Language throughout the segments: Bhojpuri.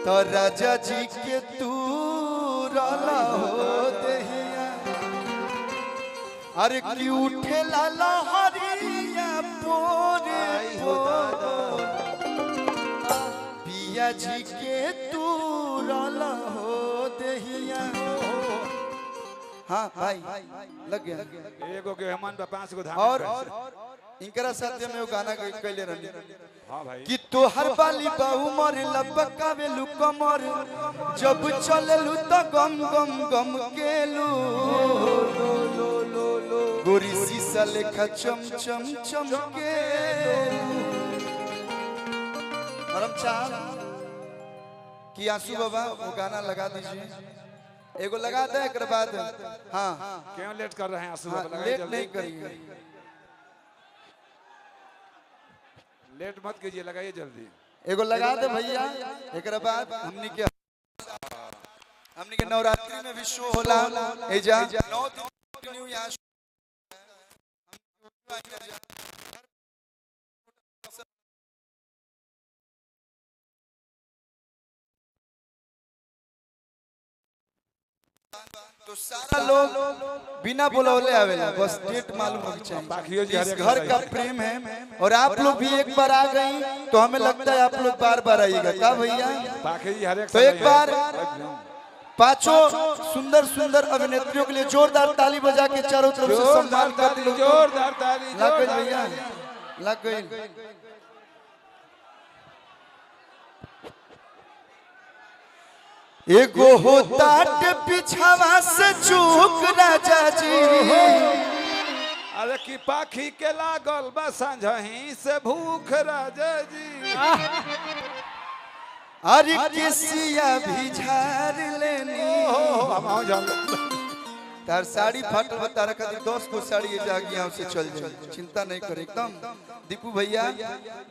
तो राजा जी के तू रला हो दहिया अरे की उठे लाला हरिया पोरे पिया जी के तू रला हो दहिया। हाँ भाई लग गया एगो के हेमंत 5 गो धान और इनकरा साथ में वो गाना कैले रहनी। हां भाई कि तोहर बाली बाहु मर लपकावे लु कमर जब चललू तो गम गम गम केलू गोरी शीशा लेखा चम चम चम के हम चाह कि आंसू बाबा वो गाना लगा दीजिए एगो लगा दे एक बाद। हाँ क्यों लेट कर रहे हैं आंसू बाबा लगाइए लेट जल्दी नहीं करिए लेट मत कीजिए लगाइए जल्दी एगो लगा दे भैया एक बाद हमनी के नवरात्रि में भी शो होला एजा 9 दिन न्यू यहाँ तो सारा लोग बिना बुलावले आवेला बस डेट मालूम होनी चाहिए। इस घर का प्रेम है और आप लोग भी एक बार आ गई तो हमें लगता है आप लोग बार बार आइएगा क्या भैया। तो एक बार पांचों सुंदर सुंदर अभिनेत्रियों के लिए जोरदार ताली बजा के चारों तरफ से सम्मान कर दो। जोरदार ताली लग गई भैया लग गई। एगो होता पिछावा से चूक राजा जी अरे की पाखी के लागल बा संझही से भूख राजा जी अरे केसिया भी झाड़ लेनी तार साड़ी फट तारा खातिर 10 को साड़ी जागिया से चल जाए चिंता नहीं करे एकदम। दीपू भैया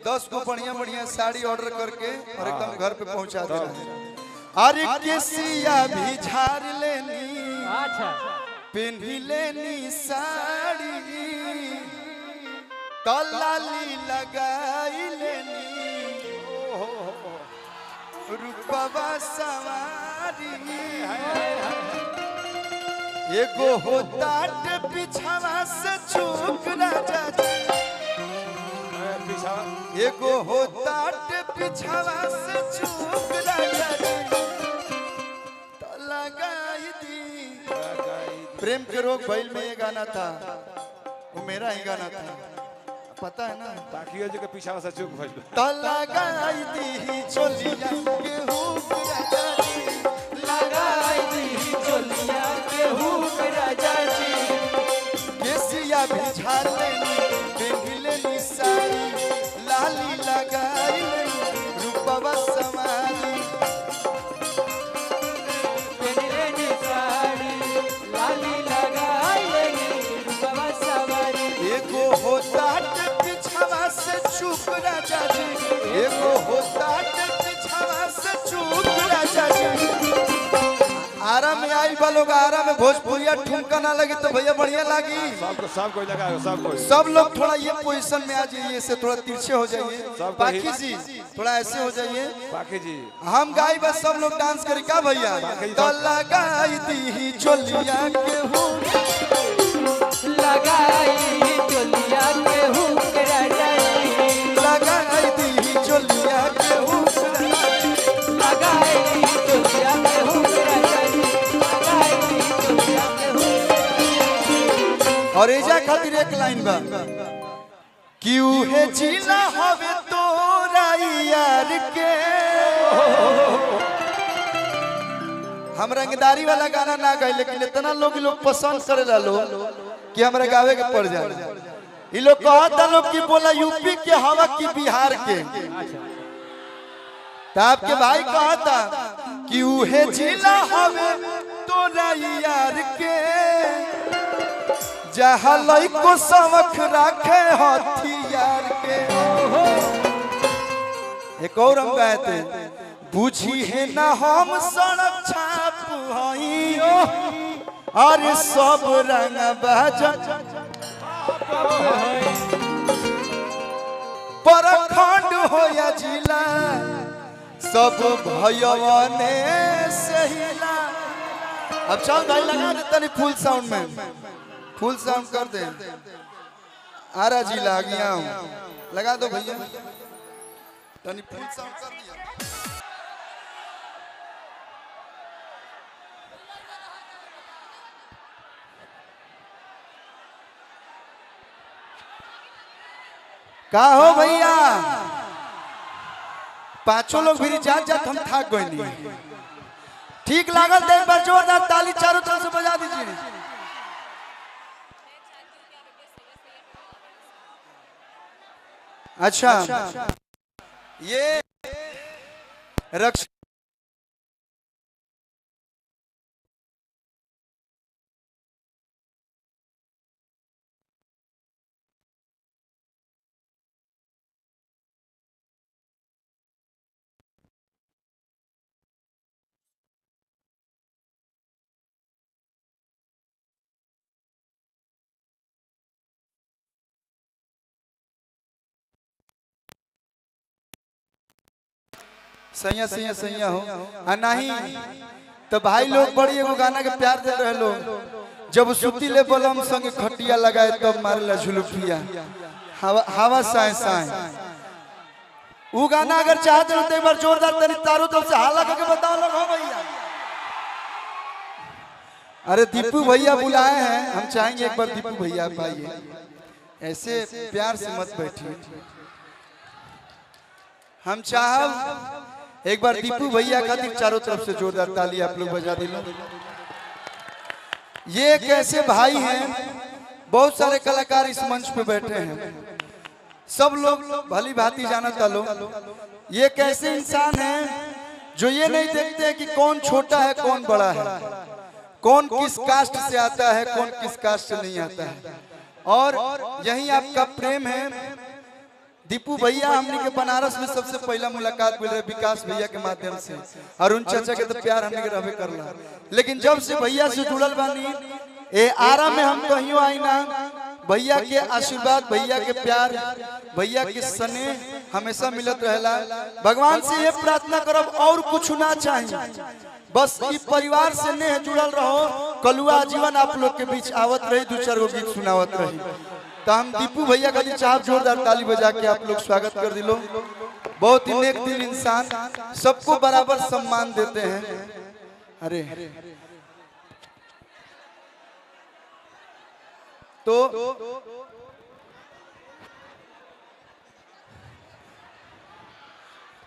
10 को बढ़िया बढ़िया साड़ी ऑर्डर करके और एकदम घर पे पहुंचा दे। अरे केसिया भी झाड़ लेनी पिन्ही लेनी साड़ी तलाली लगाई लेनी रूपवा सवारी एगो होता पिछावा से चूक राजा एगो होता पिछावा से चूक राजा प्रेम के रोग बैल में ये गाना था वो मेरा ही गाना था पता है ना। बाकी जो के पीछा से चूक भइल त लगाई दी चोलिया के हुक राजा जी लगाई दी चोलिया के हुक राजा जी केसिया भी झाड़ लेनी पिन्ह लेनी साड़ी लाली लगाई लेनी रूपवा समारी चूक राजा जी एगो होता पिछावा से चूक राजा जी। आराम में आई बालोग आराम में भोजपुरिया ठुमका ना लगे तो भैया बढ़िया लगी सब कोई लगा सब लोग थोड़ा ये पोजीशन में आ जाइए इससे थोड़ा तिरछे हो जाइए। बाकी जी थोड़ा ऐसे हो जाइए बाकी जी हम गाई बस सब लोग डांस करें क्या भैया। तो लगाई दी चोलिया के हुक लगाई चोलिया के हुक राजा लगाई दी चोलिया के हुक लगाई चोलिया के हुक लगाई चोलिया के हुक। और एजा खातिर एक लाइन बा कि उहे जिला हवे तोरा यार के हम रंगदारी वाला गाना ना गाई लेकिन इतना लोग पसंद करेला लोग कि हमरा गावे के पड़ जाए। ये लोग कहता लोग कि बोला यूपी के हवा की बिहार के तो आपके भाई कहता कि उहे जिला हवे तोरा यार के जहाँ लइको सवख राखे हथियार के। एक और हम कहते बुझी है ना हम सड़क छाप हई और सब रंग बाजा परखंड हो या जिला सब भयवने सहिला। अब चल भाई लगा दे तनी फुल साउंड में, फुल साउंड कर दे। आरा जी ला गया हूँ, लगा दो भैया तनी फुल साउंड कर दिया। का हो भैया, पांचों लोग भी जात जात हम थक गए नहीं। ठीक लागल तो एक बार जोरदार ताली चारों तरफ से बजा दीजिए। अच्छा ये रक्षा सैया सैया सैया हो आ नहीं तो भाई लोग बड़ी एगो गाना के प्यार दे रहे लोग। जब सुती ले बलम संग खटिया लगाए तब मारेला झुलुफिया हवा साए साए। वो गाना अगर चाहते हो तो एक बार जोरदार तनी तारों तरफ से हाला करके बताओ लोग हो भैया। अरे दीपू भैया बुलाए हैं, हम चाहेंगे एक बार दीपू भैया पाइए। ऐसे प्यार से मत बैठिए, हम चाह एक बार दीपू भैया खातिर चारों तरफ से जोरदार ताली आप लोग बजा दिलो। ये एक ऐसे भाई हैं, बहुत सारे कलाकार इस मंच पे बैठे हैं, सब लोग भली भांति जानता लो। ये एक ऐसे इंसान हैं जो ये नहीं देखते कि कौन छोटा है कौन बड़ा है, कौन किस कास्ट से आता है कौन किस कास्ट से नहीं आता है। और यही आपका प्रेम है। दीपू भैया हमने के बनारस में सबसे पहला मुलाकात मिल रही विकास भैया के माध्यम से, अरुण चाचा के तो प्यार हमने के रहबे करला। लेकिन जब से भैया से जुड़ल बानी ए आरा में हम कहियो आई ना, भैया के आशीर्वाद भैया के प्यार भैया के स्नेह हमेशा मिलत रहेला। भगवान से ये प्रार्थना करब और कुछ ना चाहिए, बस ई परिवार से नेह जुड़ल रहो, कलुआ जीवन आप लोग के बीच आवत रही, दो चार गो गीत सुनावत रही। तो हम दीपू भैया का चाप जोरदार ताली बजा के आप लोग स्वागत कर दिलो। बहुत ही नेक दिल इंसान, सबको बराबर सम्मान देते हैं। अरे तो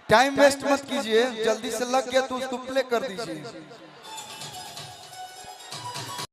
टाइम वेस्ट मत कीजिए, जल्दी से लग गया तो उसको प्ले कर दीजिए।